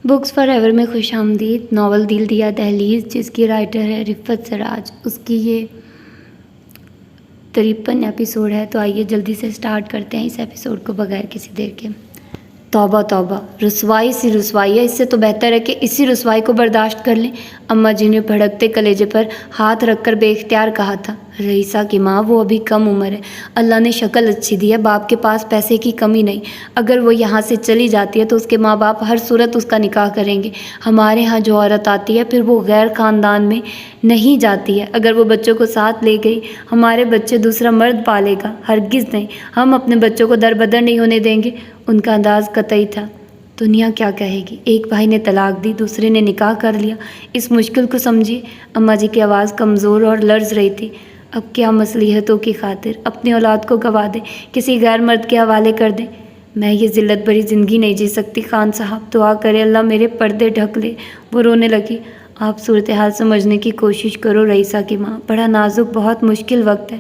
Books for ever میں خوش آمدید۔ ناول دل دیا دہلیز، جس کی رائٹر ہے رفت سراج، اس کی یہ 53 ایپیسوڈ ہے۔ تو آئیے جلدی سے سٹارٹ کرتے ہیں اس ایپیسوڈ کو بغیر کسی دیر کے۔ توبہ توبہ، رسوائی سی رسوائی ہے، اس سے تو بہتر ہے کہ اسی رسوائی کو برداشت کر لیں۔ اماں جی نے بھڑکتے کلیجے پر ہاتھ رکھ کر بے اختیار کہا تھا۔ رئیسہ کی ماں، وہ ابھی کم عمر ہے، اللہ نے شکل اچھی دی ہے، باپ کے پاس پیسے کی کمی نہیں، اگر وہ یہاں سے چلی جاتی ہے تو اس کے ماں باپ ہر صورت اس کا نکاح کریں گے۔ ہمارے ہاں جو عورت آتی ہے پھر وہ غیر خاندان میں نہیں جاتی ہے، اگر وہ بچوں کو ساتھ لے گئی ہمارے بچے دوسرا مرد پالے گا، ہرگز نہیں، ہم اپنے بچوں کو دربدر نہیں ہونے دیں گے۔ ان کا انداز قطعی تھا۔ دنیا کیا کہے گی، ایک بھائی نے طلاق دی، دوسرے نے نکاح کر لیا، اس مشکل کو سمجھیے۔ اماں جی کی آواز کمزور اور لرز رہی تھی۔ اب کیا مصلحتوں کی خاطر اپنی اولاد کو گوا دیں، کسی غیر مرد کے حوالے کر دیں؟ میں یہ ذلت بھری زندگی نہیں جی سکتی خان صاحب، دعا کرے اللہ میرے پردے ڈھک لے۔ وہ رونے لگی۔ آپ صورتحال سمجھنے کی کوشش کرو رئیسہ کی ماں، بڑا نازک بہت مشکل وقت ہے۔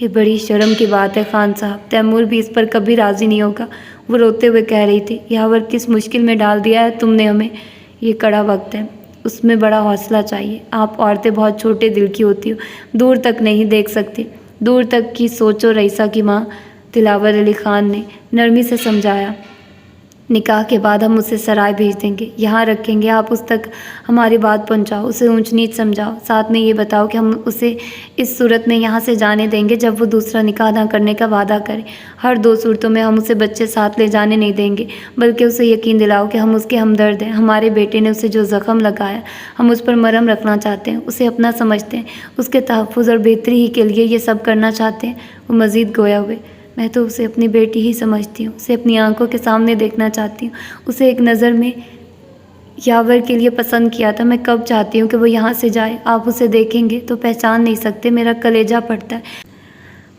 یہ بڑی شرم کی بات ہے خان صاحب، تیمور بھی اس پر کبھی راضی نہیں ہوگا۔ وہ روتے ہوئے کہہ رہی تھی، یاور کس مشکل میں ڈال دیا ہے تم نے ہمیں، یہ کڑا وقت ہے، اس میں بڑا حوصلہ چاہیے۔ آپ عورتیں بہت چھوٹے دل کی ہوتی ہو، دور تک نہیں دیکھ سکتی، دور تک کی سوچو رئیسہ کی ماں۔ دلاور علی خان نے نرمی سے سمجھایا، نکاح کے بعد ہم اسے سرائے بھیج دیں گے، یہاں رکھیں گے، آپ اس تک ہماری بات پہنچاؤ، اسے اونچ نیچ سمجھاؤ، ساتھ میں یہ بتاؤ کہ ہم اسے اس صورت میں یہاں سے جانے دیں گے جب وہ دوسرا نکاح نہ کرنے کا وعدہ کرے۔ ہر دو صورتوں میں ہم اسے بچے ساتھ لے جانے نہیں دیں گے، بلکہ اسے یقین دلاؤ کہ ہم اس کے ہمدرد ہیں، ہمارے بیٹے نے اسے جو زخم لگایا ہم اس پر مرہم رکھنا چاہتے ہیں، اسے اپنا سمجھتے ہیں، اس کے تحفظ اور بہتری ہی کے لیے یہ سب کرنا چاہتے ہیں۔ وہ مزید گویا ہوئے، میں تو اسے اپنی بیٹی ہی سمجھتی ہوں، اسے اپنی آنکھوں کے سامنے دیکھنا چاہتی ہوں، اسے ایک نظر میں یاور کے لیے پسند کیا تھا، میں کب چاہتی ہوں کہ وہ یہاں سے جائے۔ آپ اسے دیکھیں گے تو پہچان نہیں سکتے، میرا کلیجہ پھٹتا ہے،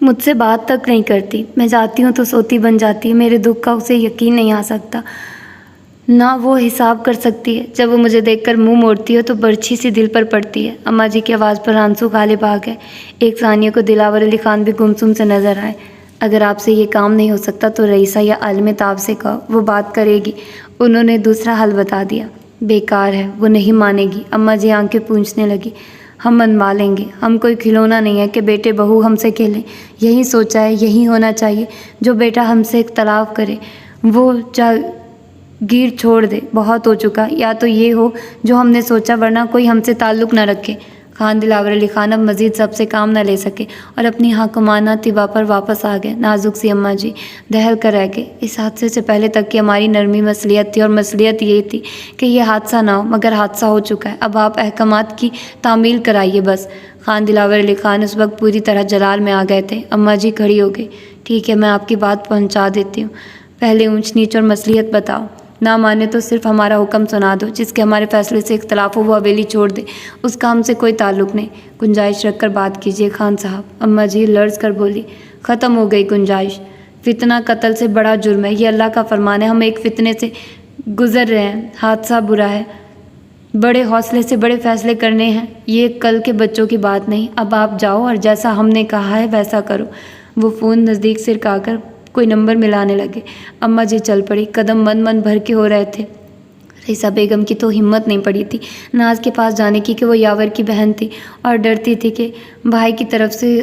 مجھ سے بات تک نہیں کرتی، میں جاتی ہوں تو سوتی بن جاتی ہے، میرے دکھ کا اسے یقین نہیں آ سکتا، نہ وہ حساب کر سکتی ہے، جب وہ مجھے دیکھ کر منہ موڑتی ہے تو برچھی سی دل پر پڑتی ہے۔ اماں جی کی آواز پر آنسو غالب آ گئے۔ ایک ثانیہ کو دلاور علی خان بھی گمسم سے نظر آئے۔ اگر آپ سے یہ کام نہیں ہو سکتا تو رئیسہ یا عالم تاب سے کہو، وہ بات کرے گی، انہوں نے دوسرا حل بتا دیا۔ بیکار ہے، وہ نہیں مانے گی۔ اماں جی آنکھیں پونچھنے لگی۔ ہم منوا لیں گے، ہم کوئی کھلونا نہیں ہے کہ بیٹے بہو ہم سے کھیلیں، یہی سوچا ہے، یہی ہونا چاہیے، جو بیٹا ہم سے اختلاف کرے وہ جاگیر چھوڑ دے، بہت ہو چکا، یا تو یہ ہو جو ہم نے سوچا، ورنہ کوئی ہم سے تعلق نہ رکھے۔ خان دلاور علی خان اب مزید سب سے کام نہ لے سکے اور اپنی حاکمانہ طبع پر واپس آ گئے۔ نازک سی اماں جی دہل کر رہ گئے۔ اس حادثے سے پہلے تک کی ہماری نرمی مصلحت تھی، اور مصلحت یہ تھی کہ یہ حادثہ نہ ہو، مگر حادثہ ہو چکا ہے، اب آپ احکامات کی تعمیل کرائیے بس۔ خان دلاور علی خان اس وقت پوری طرح جلال میں آ گئے تھے۔ اماں جی کھڑی ہو گئی۔ ٹھیک ہے، میں آپ کی بات پہنچا دیتی ہوں، پہلے اونچ نیچ اور مصلحت بتاؤ، نہ مانے تو صرف ہمارا حکم سنا دو، جس کے ہمارے فیصلے سے اختلاف ہو وہ حویلی چھوڑ دے، اس کا ہم سے کوئی تعلق نہیں۔ گنجائش رکھ کر بات کیجیے خان صاحب۔ اماں جی لرز کر بولی۔ ختم ہو گئی گنجائش، فتنہ قتل سے بڑا جرم ہے، یہ اللہ کا فرمان ہے، ہم ایک فتنے سے گزر رہے ہیں، حادثہ برا ہے، بڑے حوصلے سے بڑے فیصلے کرنے ہیں، یہ کل کے بچوں کی بات نہیں، اب آپ جاؤ اور جیسا ہم نے کہا ہے ویسا کرو۔ وہ فون نزدیک سے رکا کر کوئی نمبر ملانے لگے۔ اماں جی چل پڑی، قدم من بھر کے ہو رہے تھے۔ رئیسہ بیگم کی تو ہمت نہیں پڑی تھی ناز کے پاس جانے کی کہ وہ یاور کی بہن تھی، اور ڈرتی تھی کہ بھائی کی طرف سے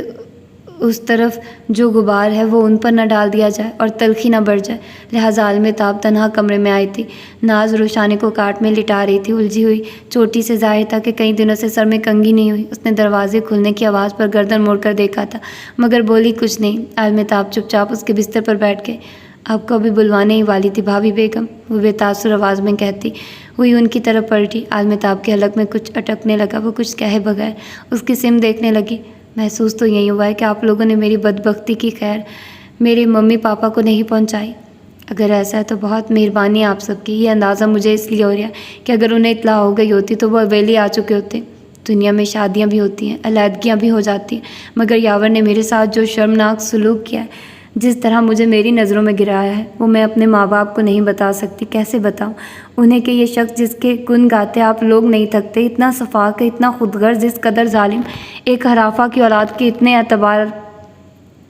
اس طرف جو غبار ہے وہ ان پر نہ ڈال دیا جائے اور تلخی نہ بڑھ جائے، لہٰذا عالم تاب تنہا کمرے میں آئی تھی۔ ناز روشانے کو کاٹ میں لٹا رہی تھی، الجھی ہوئی چوٹی سے ظاہر تھا کہ کئی دنوں سے سر میں کنگھی نہیں ہوئی۔ اس نے دروازے کھلنے کی آواز پر گردن موڑ کر دیکھا تھا، مگر بولی کچھ نہیں۔ عالم تاب چپ چاپ اس کے بستر پر بیٹھ گئے۔ آپ کو ابھی بلوانے ہی والی تھی بھابھی بیگم، وہ بے تاثر آواز میں کہتی ہوئی ان کی طرف پلٹی۔ عالم تاب کے حلق میں کچھ اٹکنے لگا، وہ کچھ کہے بغیر اس کی سمت دیکھنے لگی۔ محسوس تو یہی ہوا ہے کہ آپ لوگوں نے میری بدبختی کی خیر میرے ممی پاپا کو نہیں پہنچائی، اگر ایسا ہے تو بہت مہربانی آپ سب کی۔ یہ اندازہ مجھے اس لیے ہو رہا ہے کہ اگر انہیں اطلاع ہو گئی ہوتی تو وہ حویلی آ چکے ہوتے۔ دنیا میں شادیاں بھی ہوتی ہیں، علیحدگیاں بھی ہو جاتی ہیں، مگر یاور نے میرے ساتھ جو شرمناک سلوک کیا ہے، جس طرح مجھے میری نظروں میں گرایا ہے، وہ میں اپنے ماں باپ کو نہیں بتا سکتی۔ کیسے بتاؤں انہیں کہ یہ شخص جس کے گن گاتے آپ لوگ نہیں تھکتے، اتنا صفاق، اتنا خود غرض، اس قدر ظالم، ایک ہرافہ کی اولاد کے اتنے اعتبار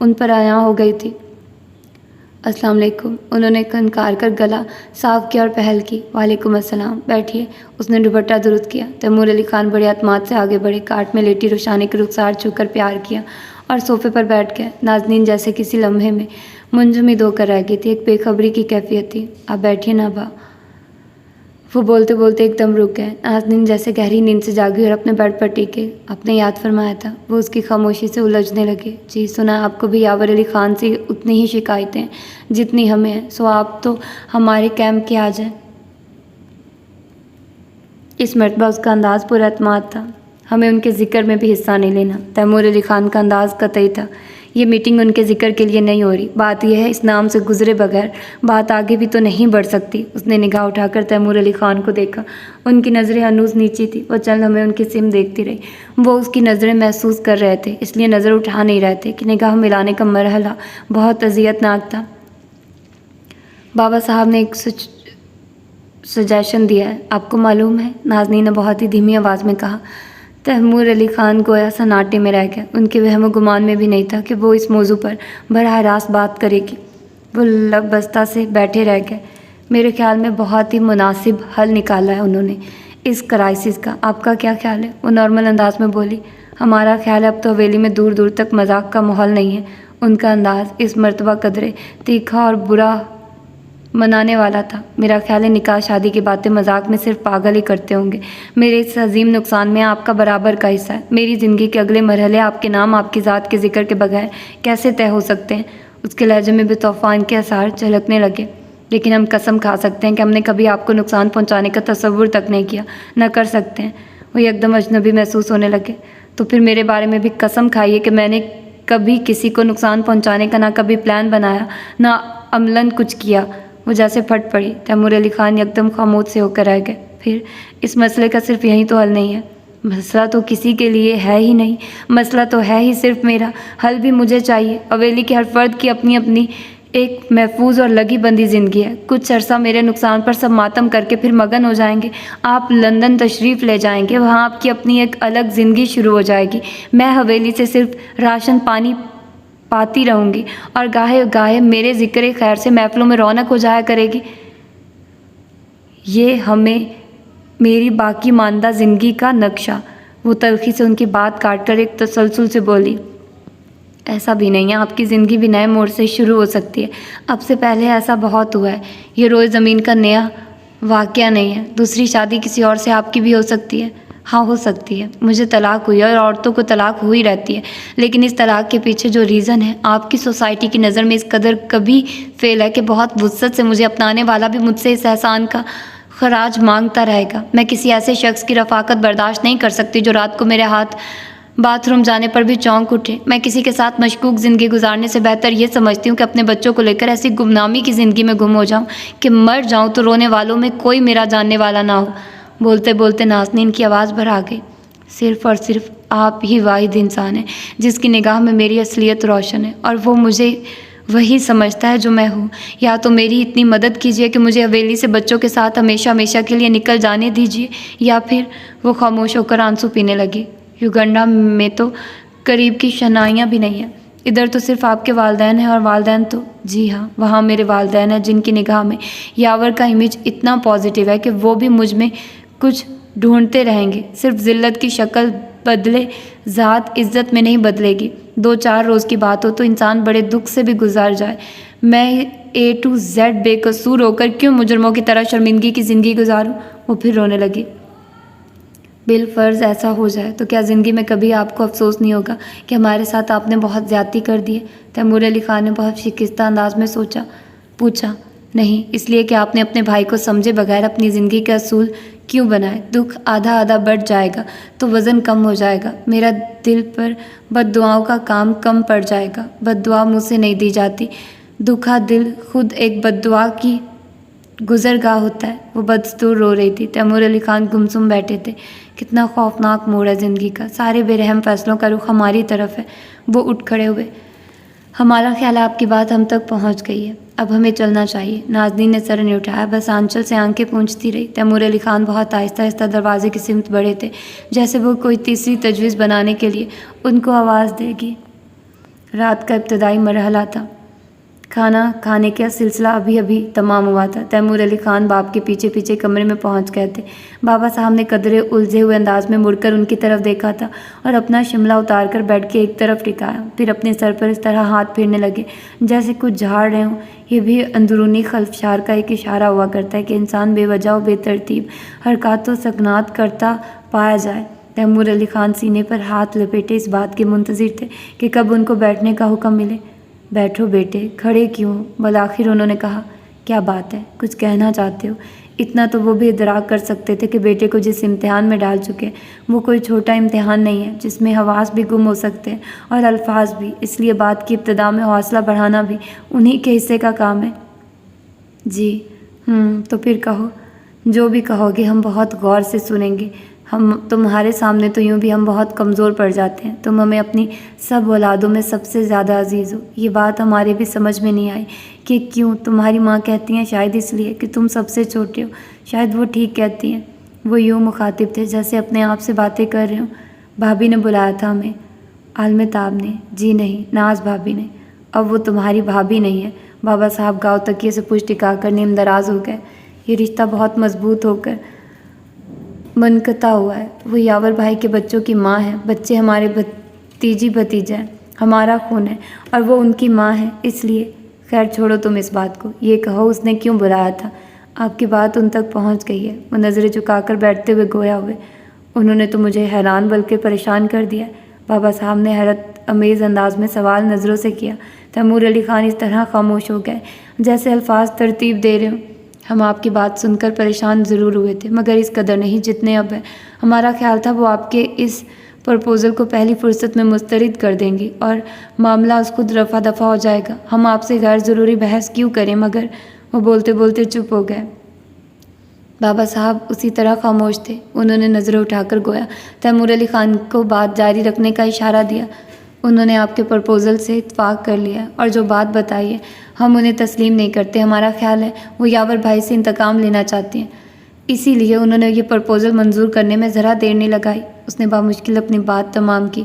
ان پر آیا ہو گئی تھی۔ السلام علیکم، انہوں نے کنکار کر گلا صاف کیا اور پہل کی۔ وعلیکم السلام، بیٹھیے۔ اس نے دوپٹہ درست کیا۔ تیمور علی خان بڑے اعتماد سے آگے بڑھے، کاٹ میں لیٹی روشانی کے رخسار چھو کر پیار کیا اور صوفے پر بیٹھ گئے۔ نازنین جیسے کسی لمحے میں منجمد ہو کر رہ گئی تھی، ایک بے خبری کی کیفیت تھی۔ آپ بیٹھیے نا با، وہ بولتے بولتے ایک دم رک گئے۔ نازنین جیسے گہری نیند سے جاگی اور اپنے بیڈ پر ٹیکے۔ آپ نے یاد فرمایا تھا، وہ اس کی خاموشی سے الجھنے لگے۔ جی سنا، آپ کو بھی یاور علی خان سے اتنی ہی شکایتیں ہیں جتنی ہمیں ہیں، سو آپ تو ہمارے کیمپ کے آ جائیں۔ اس مرتبہ اس کا انداز پورا اعتماد تھا۔ ہمیں ان کے ذکر میں بھی حصہ نہیں لینا۔ تیمور علی خان کا انداز قطعی تھا، یہ میٹنگ ان کے ذکر کے لیے نہیں ہو رہی۔ بات یہ ہے، اس نام سے گزرے بغیر بات آگے بھی تو نہیں بڑھ سکتی۔ اس نے نگاہ اٹھا کر تیمور علی خان کو دیکھا، ان کی نظریں ہنوز نیچی تھی۔ وہ چند لمحے ان کی سمت دیکھتی رہی۔ وہ اس کی نظریں محسوس کر رہے تھے، اس لیے نظر اٹھا نہیں رہے تھے کہ نگاہ ملانے کا مرحلہ بہت اذیت ناک تھا۔ بابا صاحب نے ایک سجیشن دیا ہے، آپ کو معلوم ہے؟ نازنین نے بہت ہی دھیمی آواز میں کہا۔ تیمور علی خان گویا سناٹے میں رہ گئے۔ ان کے وہم و گمان میں بھی نہیں تھا کہ وہ اس موضوع پر براہ راست بات کرے گی۔ وہ لب بستہ سے بیٹھے رہ گئے۔ میرے خیال میں بہت ہی مناسب حل نکالا ہے انہوں نے اس کرائسس کا۔ آپ کا کیا خیال ہے؟ وہ نارمل انداز میں بولی۔ ہمارا خیال ہے اب تو حویلی میں دور دور تک مذاق کا ماحول نہیں ہے۔ ان کا انداز اس مرتبہ قدرے تیکھا اور برا منانے والا تھا۔ میرا خیال ہے نکاح شادی کی باتیں مذاق میں صرف پاگل ہی کرتے ہوں گے۔ میرے اس عظیم نقصان میں آپ کا برابر کا حصہ ہے۔ میری زندگی کے اگلے مرحلے آپ کے نام، آپ کی ذات کے ذکر کے بغیر کیسے طے ہو سکتے ہیں؟ اس کے لہجے میں بھی طوفان کے آثار جھلکنے لگے۔ لیکن ہم قسم کھا سکتے ہیں کہ ہم نے کبھی آپ کو نقصان پہنچانے کا تصور تک نہیں کیا، نہ کر سکتے ہیں۔ وہ ایک دم اجنبی محسوس ہونے لگے۔ تو پھر میرے بارے میں بھی قسم کھائیے کہ میں نے کبھی کسی کو نقصان پہنچانے کا نہ کبھی پلان بنایا، نہ عملاً کچھ کیا۔ وہ جیسے پھٹ پڑی۔ تیمور علی خان یکدم خاموش سے ہو کر رہ گئے۔ پھر اس مسئلے کا صرف یہی تو حل نہیں ہے؟ مسئلہ تو کسی کے لیے ہے ہی نہیں، مسئلہ تو ہے ہی صرف میرا، حل بھی مجھے چاہیے۔ حویلی کے ہر فرد کی اپنی اپنی ایک محفوظ اور لگی بندی زندگی ہے۔ کچھ عرصہ میرے نقصان پر سب ماتم کر کے پھر مگن ہو جائیں گے۔ آپ لندن تشریف لے جائیں گے، وہاں آپ کی اپنی ایک الگ زندگی شروع ہو جائے گی۔ میں حویلی سے صرف راشن پانی پاتی رہوں گی اور گاہے گاہے میرے ذکر خیر سے محفلوں میں رونق ہو جایا کرے گی۔ یہ ہمیں میری باقی ماندہ زندگی کا نقشہ۔ وہ تلخی سے ان کی بات کاٹ کر ایک تسلسل سے بولی، ایسا بھی نہیں ہے، آپ کی زندگی بھی نئے موڑ سے شروع ہو سکتی ہے۔ اب سے پہلے ایسا بہت ہوا ہے، یہ روئے زمین کا نیا واقعہ نہیں ہے۔ دوسری شادی کسی اور سے آپ کی بھی ہو سکتی ہے۔ ہاں ہو سکتی ہے، مجھے طلاق ہوئی ہے اور عورتوں کو طلاق ہوئی رہتی ہے، لیکن اس طلاق کے پیچھے جو ریزن ہے آپ کی سوسائٹی کی نظر میں اس قدر کبھی فیل ہے کہ بہت وسعت سے مجھے اپنانے والا بھی مجھ سے اس احسان کا خراج مانگتا رہے گا۔ میں کسی ایسے شخص کی رفاقت برداشت نہیں کر سکتی جو رات کو میرے ہاتھ باتھ روم جانے پر بھی چونک اٹھے۔ میں کسی کے ساتھ مشکوک زندگی گزارنے سے بہتر یہ سمجھتی ہوں کہ اپنے بچوں کو لے کر ایسی گمنامی کی زندگی میں گم ہو جاؤں کہ مر جاؤں تو رونے والوں میں کوئی میرا جاننے والا نہ ہو۔ بولتے بولتے نازنین کی آواز بھر گئی۔ صرف اور صرف آپ ہی واحد انسان ہیں جس کی نگاہ میں میری اصلیت روشن ہے، اور وہ مجھے وہی سمجھتا ہے جو میں ہوں۔ یا تو میری اتنی مدد کیجیے کہ مجھے حویلی سے بچوں کے ساتھ ہمیشہ ہمیشہ کے لیے نکل جانے دیجیے، یا پھر وہ خاموش ہو کر آنسو پینے لگی۔ یوگنڈا میں تو قریب کی شنائیاں بھی نہیں ہیں، ادھر تو صرف آپ کے والدین ہیں، اور والدین تو جی ہاں وہاں میرے والدین ہیں جن کی نگاہ میں یاور کا امیج اتنا پازیٹیو ہے کہ وہ بھی مجھ میں کچھ ڈھونڈتے رہیں گے۔ صرف ذلت کی شکل بدلے، ذات عزت میں نہیں بدلے گی۔ 2-4 روز کی بات ہو تو انسان بڑے دکھ سے بھی گزار جائے۔ میں A to Z بے قصور ہو کر کیوں مجرموں کی طرح شرمندگی کی زندگی گزاروں؟ وہ پھر رونے لگی۔ بالفرض ایسا ہو جائے تو کیا زندگی میں کبھی آپ کو افسوس نہیں ہوگا کہ ہمارے ساتھ آپ نے بہت زیادتی کر دی ہے؟ تیمور علی خان نے بہت شکستہ انداز میں پوچھا۔ نہیں، اس لیے کہ آپ نے اپنے بھائی کو سمجھے بغیر اپنی زندگی کا اصول کیوں بنائے؟ دکھ آدھا آدھا بڑھ جائے گا تو وزن کم ہو جائے گا۔ میرا دل پر بد دعاؤں کا کام کم پڑ جائے گا۔ بد دعا مجھ سے نہیں دی جاتی، دکھا دل خود ایک بد دعا کی گزرگاہ ہوتا ہے۔ وہ بدستور رو رہی تھی۔ تیمور علی خان گمسم بیٹھے تھے۔ کتنا خوفناک موڑ ہے زندگی کا، سارے بے رحم فیصلوں کا رخ ہماری طرف ہے۔ وہ اٹھ کھڑے ہوئے۔ ہمارا خیال ہے آپ کی بات ہم تک پہنچ گئی ہے، اب ہمیں چلنا چاہیے۔ نازنین نے سر نہیں اٹھایا، بس آنچل سے آنکھیں پونچھتی رہی۔ تیمور علی خان بہت آہستہ آہستہ دروازے کی سمت بڑھے تھے، جیسے وہ کوئی تیسری تجویز بنانے کے لیے ان کو آواز دے گی۔ رات کا ابتدائی مرحلہ تھا۔ کھانا کھانے کا سلسلہ ابھی ابھی تمام ہوا تھا۔ تیمور علی خان باپ کے پیچھے پیچھے کمرے میں پہنچ گئے تھے۔ بابا صاحب نے قدرے الجھے ہوئے انداز میں مڑ کر ان کی طرف دیکھا تھا اور اپنا شملہ اتار کر بیڈ کے ایک طرف ٹکایا، پھر اپنے سر پر اس طرح ہاتھ پھیرنے لگے جیسے کچھ جھاڑ رہے ہوں۔ یہ بھی اندرونی خلفشار کا ایک اشارہ ہوا کرتا ہے کہ انسان بے وجہ و بے ترتیب حرکات و سکنات کرتا پایا جائے۔ تیمور علی خان سینے پر ہاتھ لپیٹے اس بات کے منتظر تھے کہ کب ان کو بیٹھنے کا حکم ملے۔ بیٹھو بیٹے، کھڑے کیوں؟ بالآخر انہوں نے کہا، کیا بات ہے، کچھ کہنا چاہتے ہو؟ اتنا تو وہ بھی ادراک کر سکتے تھے کہ بیٹے کو جس امتحان میں ڈال چکے وہ کوئی چھوٹا امتحان نہیں ہے، جس میں حواس بھی گم ہو سکتے ہیں اور الفاظ بھی، اس لیے بات کی ابتدا میں حوصلہ بڑھانا بھی انہی کے حصے کا کام ہے۔ جی تو پھر کہو، جو بھی کہو گے ہم بہت غور سے سنیں گے۔ تمہارے سامنے تو یوں بھی ہم بہت کمزور پڑ جاتے ہیں۔ تم ہمیں اپنی سب اولادوں میں سب سے زیادہ عزیز ہو۔ یہ بات ہمارے بھی سمجھ میں نہیں آئی کہ کیوں۔ تمہاری ماں کہتی ہیں شاید اس لیے کہ تم سب سے چھوٹے ہو۔ شاید وہ ٹھیک کہتی ہیں۔ وہ یوں مخاطب تھے جیسے اپنے آپ سے باتیں کر رہے ہوں۔ بھابھی نے بلایا تھا ہمیں؟ عالم تاب نے؟ جی نہیں، ناز بھابھی نے۔ اب وہ تمہاری بھابھی نہیں ہے۔ بابا صاحب گاؤ تکیے سے پشت ٹکا کر نیم دراز ہو گئے۔ یہ رشتہ بہت مضبوط ہو کر منقطع ہوا ہے۔ وہ یاور بھائی کے بچوں کی ماں ہے۔ بچے ہمارے بھتیجی بھتیجے ہیں، ہمارا خون ہے، اور وہ ان کی ماں ہے، اس لیے۔ خیر چھوڑو تم اس بات کو، یہ کہو اس نے کیوں بلایا تھا؟ آپ کی بات ان تک پہنچ گئی ہے۔ وہ نظریں جھکا کر بیٹھتے ہوئے گویا ہوئے۔ انہوں نے تو مجھے حیران بلکہ پریشان کر دیا۔ بابا صاحب نے حیرت امیز انداز میں سوال نظروں سے کیا۔ تیمور علی خان اس طرح خاموش ہو گئے جیسے الفاظ ترتیب دے رہے ہوں۔ ہم آپ کی بات سن کر پریشان ضرور ہوئے تھے، مگر اس قدر نہیں جتنے اب ہیں۔ ہمارا خیال تھا وہ آپ کے اس پرپوزل کو پہلی فرصت میں مسترد کر دیں گی اور معاملہ اس خود رفع دفع ہو جائے گا۔ ہم آپ سے غیر ضروری بحث کیوں کریں؟ مگر وہ بولتے بولتے چپ ہو گئے۔ بابا صاحب اسی طرح خاموش تھے۔ انہوں نے نظریں اٹھا کر گویا تیمور علی خان کو بات جاری رکھنے کا اشارہ دیا۔ انہوں نے آپ کے پرپوزل سے اتفاق کر لیا اور جو بات بتائی ہے ہم انہیں تسلیم نہیں کرتے۔ ہمارا خیال ہے وہ یاور بھائی سے انتقام لینا چاہتے ہیں، اسی لیے انہوں نے یہ پرپوزل منظور کرنے میں ذرا دیر نہیں لگائی۔ اس نے بامشکل اپنی بات تمام کی۔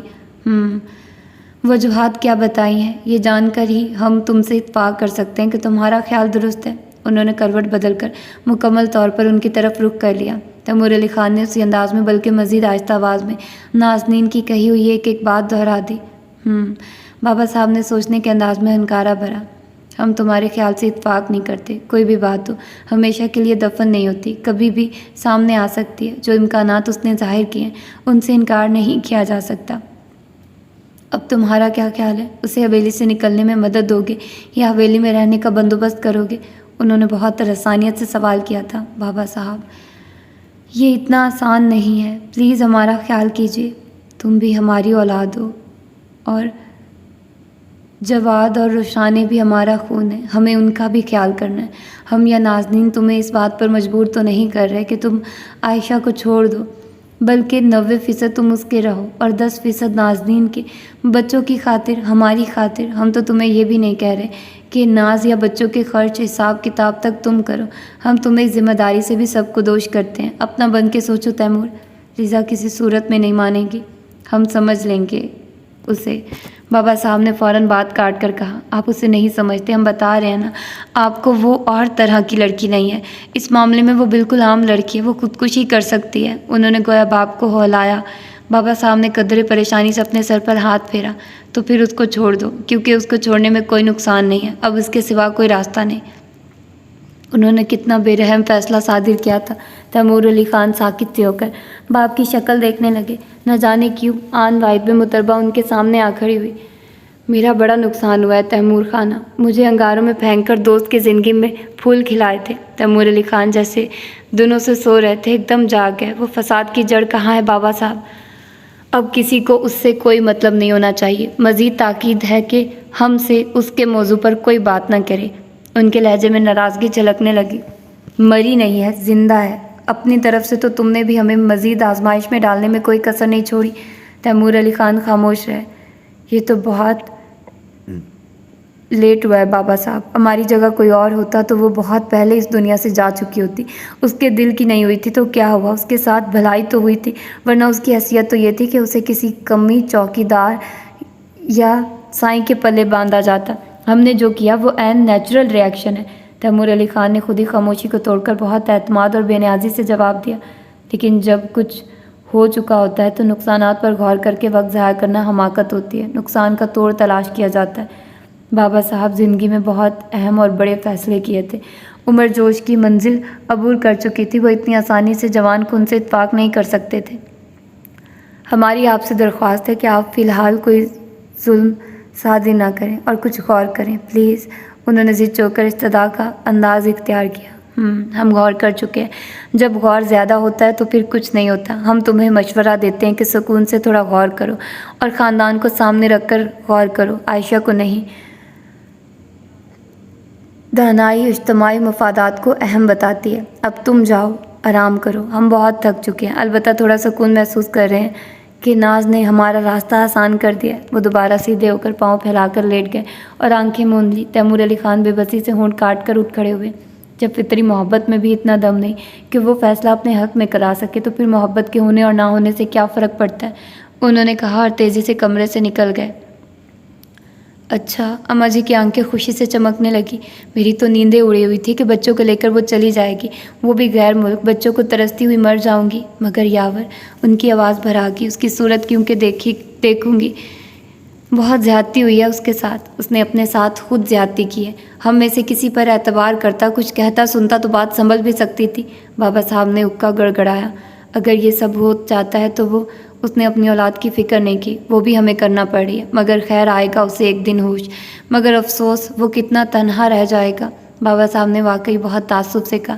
وجوہات کیا بتائی ہیں؟ یہ جان کر ہی ہم تم سے اتفاق کر سکتے ہیں کہ تمہارا خیال درست ہے۔ انہوں نے کروٹ بدل کر مکمل طور پر ان کی طرف رخ کر لیا۔ تیمور علی خان نے اسی انداز میں بلکہ مزید آہستہ آواز میں نازنین کی کہی ہوئی ایک ایک بات دہرا دی۔ بابا صاحب نے سوچنے کے انداز میں ہنکارا بھرا۔ ہم تمہارے خیال سے اتفاق نہیں کرتے۔ کوئی بھی بات ہو ہمیشہ کے لیے دفن نہیں ہوتی، کبھی بھی سامنے آ سکتی ہے۔ جو امکانات اس نے ظاہر کیے ہیں ان سے انکار نہیں کیا جا سکتا۔ اب تمہارا کیا خیال ہے؟ اسے حویلی سے نکلنے میں مدد دو گے یا حویلی میں رہنے کا بندوبست کرو گے؟ انہوں نے بہت رسانیت سے سوال کیا تھا۔ بابا صاحب، یہ اتنا آسان نہیں ہے، پلیز ہمارا خیال کیجیے۔ تم بھی ہماری اولاد ہو اور جواد اور روشانے بھی ہمارا خون ہے، ہمیں ان کا بھی خیال کرنا ہے۔ ہم یا نازنین تمہیں اس بات پر مجبور تو نہیں کر رہے کہ تم عائشہ کو چھوڑ دو، بلکہ 90% تم اس کے رہو اور 10% نازنین کے بچوں کی خاطر، ہماری خاطر۔ ہم تو تمہیں یہ بھی نہیں کہہ رہے کہ ناز یا بچوں کے خرچ حساب کتاب تک تم کرو، ہم تمہیں ذمہ داری سے بھی سب کو دوش کرتے ہیں۔ اپنا بن کے سوچو تیمور، رضا کسی صورت میں نہیں مانے گی، ہم سمجھ لیں گے اسے۔ بابا صاحب نے فوراً بات کاٹ کر کہا، آپ اسے نہیں سمجھتے، ہم بتا رہے ہیں نا آپ کو، وہ اور طرح کی لڑکی نہیں ہے۔ اس معاملے میں وہ بالکل عام لڑکی ہے، وہ خودکشی کر سکتی ہے۔ انہوں نے گویا باپ کو ہلایا۔ بابا صاحب نے قدرے پریشانی سے اپنے سر پر ہاتھ پھیرا۔ تو پھر اس کو چھوڑ دو، کیونکہ اس کو چھوڑنے میں کوئی نقصان نہیں ہے، اب اس کے سوا کوئی راستہ نہیں۔ انہوں نے کتنا بے رحم فیصلہ صادر کیا تھا۔ تیمور علی خان ساکت سے ہو کر باپ کی شکل دیکھنے لگے۔ نہ جانے کیوں آن واحد میں متربہ ان کے سامنے آ کھڑی ہوئی۔ میرا بڑا نقصان ہوا ہے تیمور خانہ، مجھے انگاروں میں پھینک کر دوست کی زندگی میں پھول کھلائے تھے۔ تیمور علی خان جیسے دنوں سے سو رہے تھے، ایک دم جاگ گئے۔ وہ فساد کی جڑ کہاں ہے بابا صاحب؟ اب کسی کو اس سے کوئی مطلب نہیں ہونا چاہیے۔ مزید تاکید ہے کہ ہم سے اس کے موضوع پر کوئی بات نہ کرے۔ ان کے لہجے میں ناراضگی جھلکنے لگی۔ مری نہیں ہے، زندہ ہے۔ اپنی طرف سے تو تم نے بھی ہمیں مزید آزمائش میں ڈالنے میں کوئی کسر نہیں چھوڑی۔ تیمور علی خان خاموش رہے۔ یہ تو بہت لیٹ ہوا ہے بابا صاحب، ہماری جگہ کوئی اور ہوتا تو وہ بہت پہلے اس دنیا سے جا چکی ہوتی۔ اس کے دل کی نہیں ہوئی تھی تو کیا ہوا، اس کے ساتھ بھلائی تو ہوئی تھی، ورنہ اس کی حیثیت تو یہ تھی کہ اسے کسی کمی چوکیدار یا سائیں کے پلے باندھا جاتا۔ ہم نے جو کیا وہ عین نیچرل ریئیکشن ہے۔ تیمور علی خان نے خود ہی خاموشی کو توڑ کر بہت اعتماد اور بے نیازی سے جواب دیا، لیکن جب کچھ ہو چکا ہوتا ہے تو نقصانات پر غور کر کے وقت ضائع کرنا حماقت ہوتی ہے، نقصان کا توڑ تلاش کیا جاتا ہے۔ بابا صاحب زندگی میں بہت اہم اور بڑے فیصلے کیے تھے، عمر جوش کی منزل عبور کر چکی تھی، وہ اتنی آسانی سے جوان کو ان سے اتفاق نہیں کر سکتے تھے۔ ہماری آپ سے درخواست ہے کہ آپ فی الحال کوئی ظلم سازی نہ کریں اور کچھ غور کریں، پلیز۔ انہوں نے ضد چوک کر استدعا کا انداز اختیار کیا۔ ہم غور کر چکے ہیں، جب غور زیادہ ہوتا ہے تو پھر کچھ نہیں ہوتا۔ ہم تمہیں مشورہ دیتے ہیں کہ سکون سے تھوڑا غور کرو اور خاندان کو سامنے رکھ کر غور کرو، عائشہ کو نہیں۔ دانائی اجتماعی مفادات کو اہم بتاتی ہے۔ اب تم جاؤ، آرام کرو، ہم بہت تھک چکے ہیں، البتہ تھوڑا سکون محسوس کر رہے ہیں کہ ناز نے ہمارا راستہ آسان کر دیا ہے۔ وہ دوبارہ سیدھے ہو کر پاؤں پھیلا کر لیٹ گئے اور آنکھیں موند لی۔ تیمور علی خان بے بسی سے ہونٹ کاٹ کر اٹھ کھڑے ہوئے۔ جب فطری محبت میں بھی اتنا دم نہیں کہ وہ فیصلہ اپنے حق میں کرا سکے تو پھر محبت کے ہونے اور نہ ہونے سے کیا فرق پڑتا ہے، انہوں نے کہا اور تیزی سے کمرے سے نکل گئے۔ اچھا، اماں جی کی آنکھیں خوشی سے چمکنے لگی۔ میری تو نیندیں اڑی ہوئی تھی کہ بچوں کو لے کر وہ چلی جائے گی، وہ بھی غیر ملک، بچوں کو ترستی ہوئی مر جاؤں گی۔ مگر یاور، ان کی آواز بھرا گئی، اس کی صورت کیونکہ دیکھوں گی، بہت زیادتی ہوئی ہے اس کے ساتھ، اس نے اپنے ساتھ خود زیادتی کی ہے۔ ہم میں سے کسی پر اعتبار کرتا، کچھ کہتا سنتا تو بات سنبھل بھی سکتی تھی۔ بابا صاحب نے اکا گڑگڑایا۔ اگر یہ سب ہو جاتا ہے تو اس نے اپنی اولاد کی فکر نہیں کی، وہ بھی ہمیں کرنا پڑ رہی ہے، مگر خیر آئے گا اسے ایک دن ہوش، مگر افسوس وہ کتنا تنہا رہ جائے گا۔ بابا صاحب نے واقعی بہت تعصب سے کہا،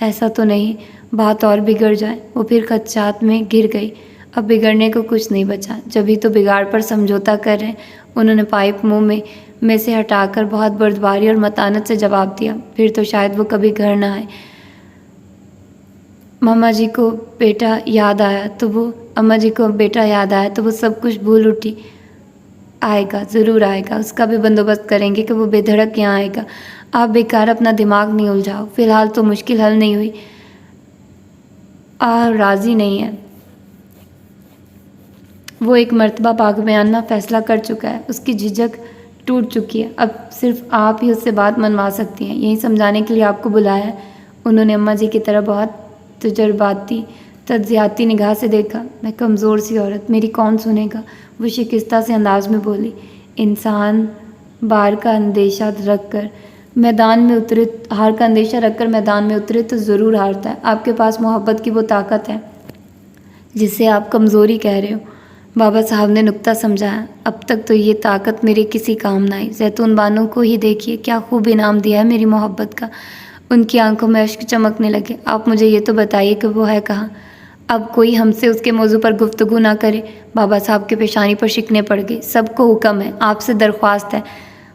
ایسا تو نہیں بات اور بگڑ جائے۔ وہ پھر خدشات میں گر گئی۔ اب بگڑنے کو کچھ نہیں بچا، جبھی تو بگاڑ پر سمجھوتا کر رہے ہیں۔ انہوں نے پائپ منہ میں سے ہٹا کر بہت بردباری اور متانت سے جواب دیا، پھر تو شاید وہ کبھی گھر نہ آئے۔ اماں جی کو بیٹا یاد آیا تو وہ سب کچھ بھول اٹھی۔ آئے گا، ضرور آئے گا، اس کا بھی بندوبست کریں گے کہ وہ بے دھڑک یہاں آئے گا۔ آپ بیکار اپنا دماغ نہیں الجھاؤ، فی الحال تو مشکل حل نہیں ہوئی۔ راضی نہیں ہے، وہ ایک مرتبہ باغبانانہ فیصلہ کر چکا ہے، اس کی جھجک ٹوٹ چکی ہے، اب صرف آپ ہی اس سے بات منوا سکتی ہیں، یہی سمجھانے کے لیے آپ کو بلایا ہے۔ انہوں نے اماں جی کی طرح بہت تجرباتی تجزیاتی نگاہ سے دیکھا۔ میں کمزور سی عورت، میری کون سنے گا؟ وہ شکستہ سے انداز میں بولی۔ انسان ہار کا اندیشہ رکھ کر میدان میں اترے تو ضرور ہارتا ہے۔ آپ کے پاس محبت کی وہ طاقت ہے جسے آپ کمزوری کہہ رہے ہو، بابا صاحب نے نکتہ سمجھایا۔ اب تک تو یہ طاقت میرے کسی کام نہ آئی، زیتون بانو کو ہی دیکھیے، کیا خوب انعام دیا ہے میری محبت کا۔ ان کی آنکھوں میں اشک چمکنے لگے۔ آپ مجھے یہ تو بتائیے کہ وہ ہے کہاں؟ اب کوئی ہم سے اس کے موضوع پر گفتگو نہ کرے۔ بابا صاحب کے پیشانی پر شکنیں پڑ گئی۔ سب کو حکم ہے، آپ سے درخواست ہے۔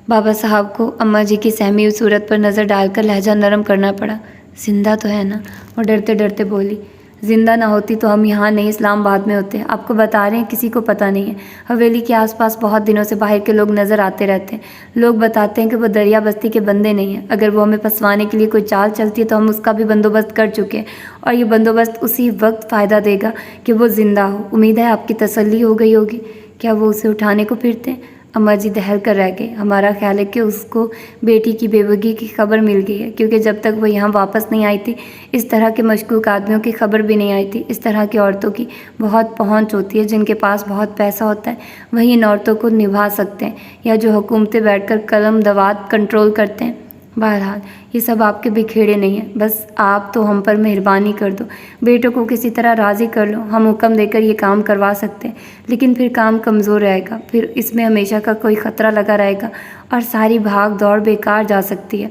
بابا صاحب کو اماں جی کی سہمی ہوئی صورت پر نظر ڈال کر لہجہ نرم کرنا پڑا۔ زندہ تو ہے نا؟ وہ ڈرتے ڈرتے بولی۔ زندہ نہ ہوتی تو ہم یہاں نہیں اسلام آباد میں ہوتے۔ آپ کو بتا رہے ہیں، کسی کو پتہ نہیں ہے۔ حویلی کے آس پاس بہت دنوں سے باہر کے لوگ نظر آتے رہتے ہیں۔ لوگ بتاتے ہیں کہ وہ دریا بستی کے بندے نہیں ہیں۔ اگر وہ ہمیں پھنسوانے کے لیے کوئی چال چلتی ہے تو ہم اس کا بھی بندوبست کر چکے ہیں، اور یہ بندوبست اسی وقت فائدہ دے گا کہ وہ زندہ ہو۔ امید ہے آپ کی تسلی ہو گئی ہوگی۔ کیا وہ اسے اٹھانے کو پھرتے ہیں؟ اماں جی دہل کر رہ گئے۔ ہمارا خیال ہے کہ اس کو بیٹی کی بیوگی کی خبر مل گئی ہے، کیونکہ جب تک وہ یہاں واپس نہیں آئی تھی اس طرح کے مشکوک آدمیوں کی خبر بھی نہیں آئی تھی۔ اس طرح کی عورتوں کی بہت پہنچ ہوتی ہے، جن کے پاس بہت پیسہ ہوتا ہے، وہی ان عورتوں کو نبھا سکتے ہیں، یا جو حکومتیں بیٹھ کر قلم دوات کنٹرول کرتے ہیں۔ بہرحال یہ سب آپ کے بکھیڑے نہیں ہیں، بس آپ تو ہم پر مہربانی کر دو، بیٹوں کو کسی طرح راضی کر لو، ہم حکم دے کر یہ کام کروا سکتے ہیں، لیکن پھر کام کمزور رہے گا، پھر اس میں ہمیشہ کا کوئی خطرہ لگا رہے گا اور ساری بھاگ دوڑ بیکار جا سکتی ہے۔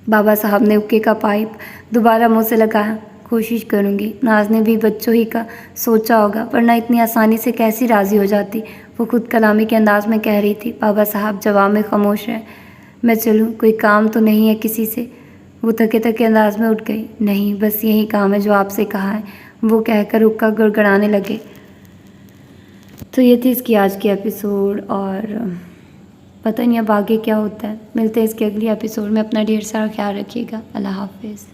بابا صاحب نے حقے کا پائپ دوبارہ منہ سے لگایا۔ کوشش کروں گی۔ ناز نے بھی بچوں ہی کا سوچا ہوگا، ورنہ اتنی آسانی سے کیسی راضی ہو جاتی، وہ خود کلامی کے انداز میں کہہ رہی تھی۔ بابا صاحب جواب میں خاموش رہے۔ میں چلوں؟ کوئی کام تو نہیں ہے کسی سے؟ وہ تھکے تھکے انداز میں اٹھ گئی۔ نہیں، بس یہی کام ہے جو آپ سے کہا ہے، وہ کہہ کر حقہ گڑگڑانے لگے۔ تو یہ تھی اس کی آج کی ایپیسوڈ، اور پتہ نہیں اب آگے کیا ہوتا ہے۔ ملتے ہیں اس کے اگلی ایپیسوڈ میں۔ اپنا ڈھیر سارا خیال رکھیے گا۔ اللہ حافظ۔